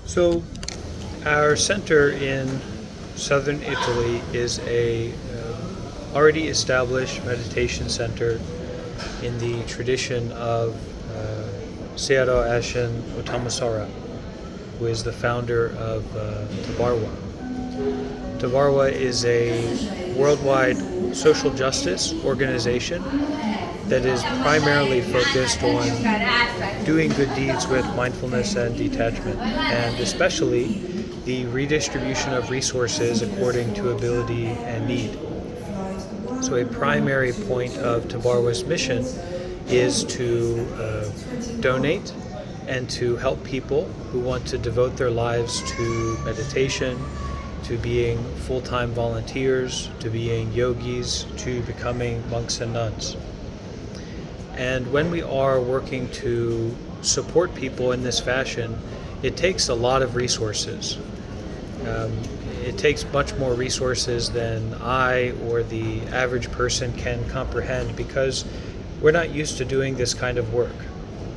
So, our center in southern Italy is a already established meditation center in the tradition of Sayadaw Ashin Otamasara, who is the founder of Thabarwa. Thabarwa is a worldwide social justice organization that is primarily focused on doing good deeds with mindfulness and detachment, and especially the redistribution of resources according to ability and need. So a primary point of Thabarwa's mission is to donate and to help people who want to devote their lives to meditation, to being full-time volunteers, to being yogis, to becoming monks and nuns. And when we are working to support people in this fashion, it takes a lot of resources. It takes much more resources than I or the average person can comprehend, because we're not used to doing this kind of work,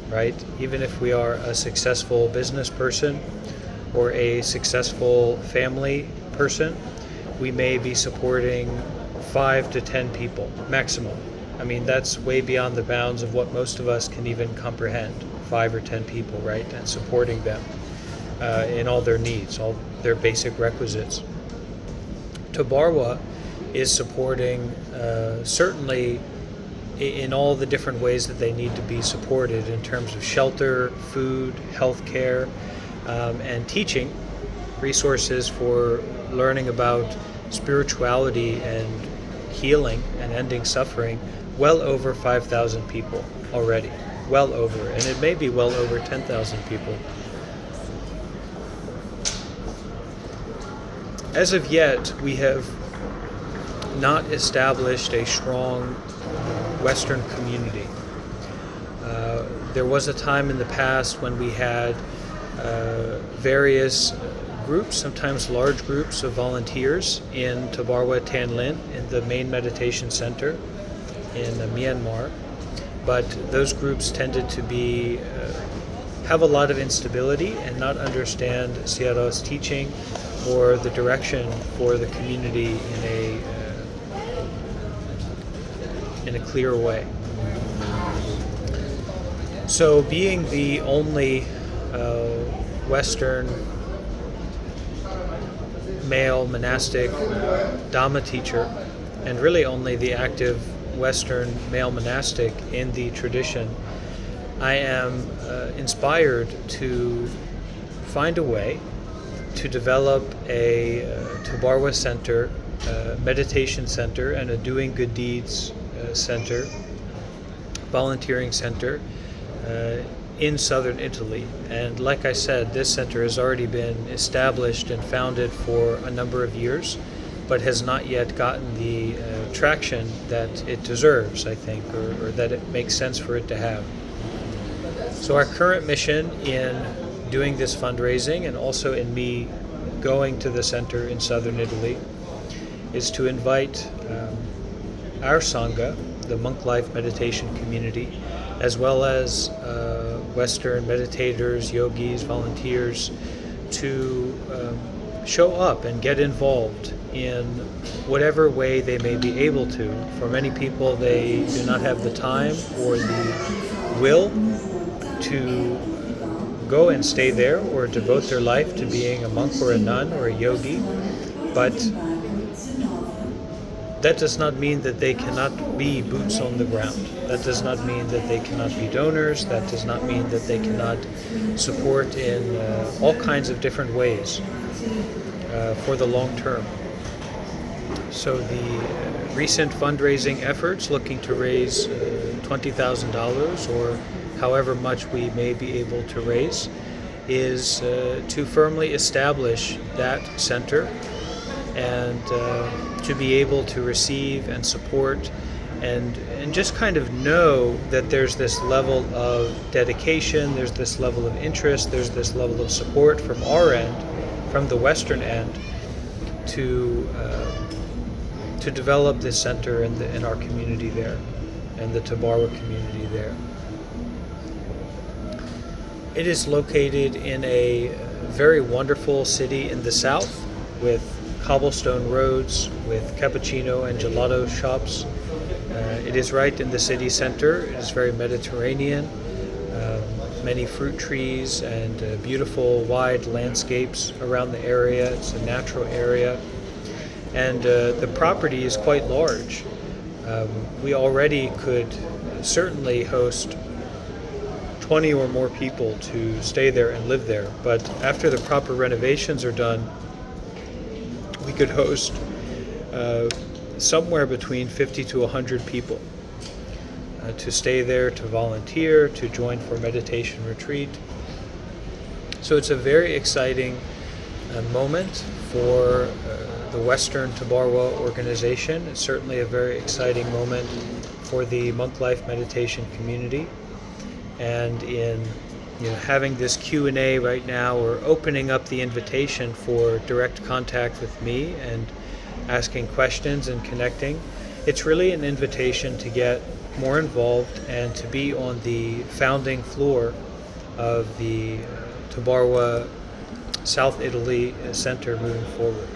right? Even if we are a successful business person or a successful family person, we may be supporting 5 to 10 people maximum. I mean, that's way beyond the bounds of what most of us can even comprehend, 5 or 10 people, right? And supporting them in all their needs, all their basic requisites. Thabarwa is supporting certainly in all the different ways that they need to be supported in terms of shelter, food, healthcare, and teaching, resources for learning about spirituality and healing and ending suffering. Well over 5,000 people already, well over, and it may be well over 10,000 people. As of yet, we have not established a strong Western community. There was a time in the past when we had various groups, sometimes large groups of volunteers in Thabarwa Tanlin, in the main meditation center in Myanmar, but those groups tended to be have a lot of instability and not understand Sayadaw's teaching or the direction for the community in a clear way. So, being the only Western male monastic Dhamma teacher, and really only the active Western male monastic in the tradition, I am inspired to find a way to develop a Thabarwa center, meditation center, and a doing good deeds center, volunteering center in southern Italy. And like I said, this center has already been established and founded for a number of years, but has not yet gotten the traction that it deserves, I think, or that it makes sense for it to have. So our current mission in doing this fundraising, and also in me going to the center in southern Italy, is to invite our Sangha, the monk life meditation community, as well as Western meditators, yogis, volunteers, to show up and get involved in whatever way they may be able to. For many people, they do not have the time or the will to go and stay there or devote their life to being a monk or a nun or a yogi, but that does not mean that they cannot be boots on the ground. That does not mean that they cannot be donors. That does not mean that they cannot support in all kinds of different ways for the long term. So the recent fundraising efforts, looking to raise $20,000 or however much we may be able to raise, is to firmly establish that center and to be able to receive and support and just kind of know that there's this level of dedication, there's this level of interest, there's this level of support from our end, from the Western end, to develop this center in our community there, and the Thabarwa community there. It is located in a very wonderful city in the south with cobblestone roads, with cappuccino and gelato shops. It is right in the city center. It is very Mediterranean. Many fruit trees and beautiful wide landscapes around the area. It's a natural area. And the property is quite large. We already could certainly host 20 or more people to stay there and live there. But after the proper renovations are done, we could host somewhere between 50 to 100 people to stay there, to volunteer, to join for meditation retreat. So it's a very exciting moment for the Western Thabarwa organization. It's certainly a very exciting moment for the monk life meditation community. And in having this Q&A right now, we're opening up the invitation for direct contact with me and asking questions and connecting. It's really an invitation to get more involved and to be on the founding floor of the Thabarwa South Italy Center moving forward.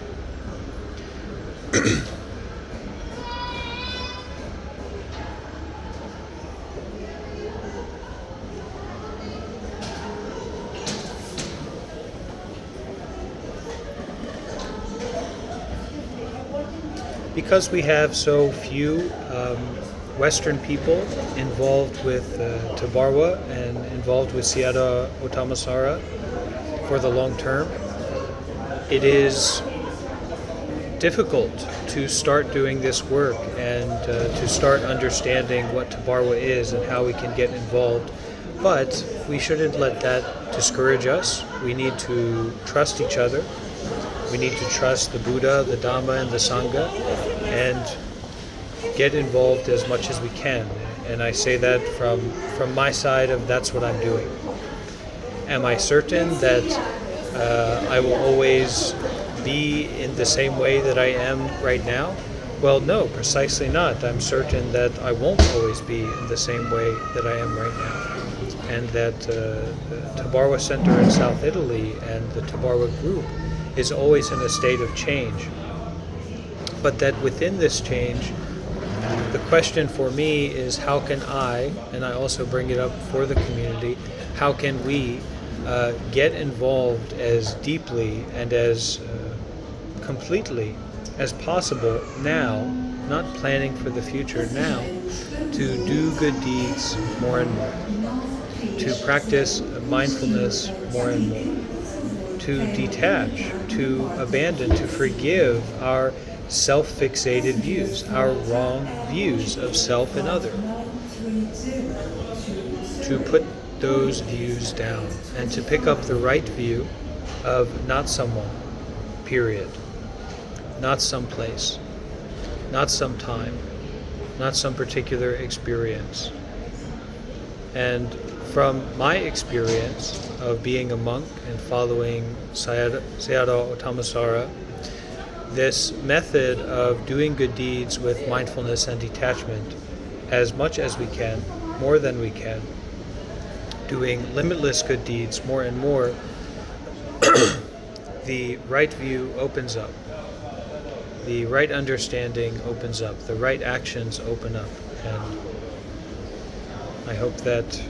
Because we have so few Western people involved with Thabarwa and involved with Sayadaw Otamasara for the long term, it is difficult to start doing this work and to start understanding what Thabarwa is and how we can get involved. But we shouldn't let that discourage us. We need to trust each other. We need to trust the Buddha, the Dhamma, and the Sangha, and get involved as much as we can. And I say that from my side of that's what I'm doing. Am I certain that I will always be in the same way that I am right now? Well, no, precisely not. I'm certain that I won't always be in the same way that I am right now. And that the Thabarwa Center in South Italy and the Thabarwa group is always in a state of change. But that within this change, the question for me is how can I, and I also bring it up for the community, how can we get involved as deeply and as completely as possible now, not planning for the future now, to do good deeds more and more, to practice mindfulness more and more, to detach, to abandon, to forgive our self-fixated views, our wrong views of self and other, to put those views down and to pick up the right view of not someone, period, not some place, not some time, not some particular experience. And from my experience of being a monk and following Sayadaw Otamasara, this method of doing good deeds with mindfulness and detachment as much as we can, more than we can, doing limitless good deeds more and more, the right view opens up, the right understanding opens up, the right actions open up. And I hope that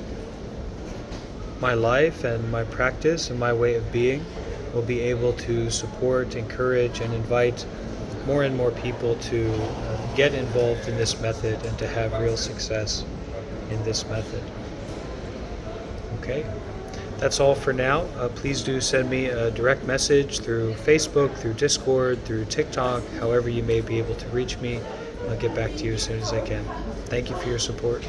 my life and my practice and my way of being will be able to support, encourage, and invite more and more people to get involved in this method and to have real success in this method. Okay, that's all for now. Please do send me a direct message through Facebook, through Discord, through TikTok, however you may be able to reach me. I'll get back to you as soon as I can. Thank you for your support.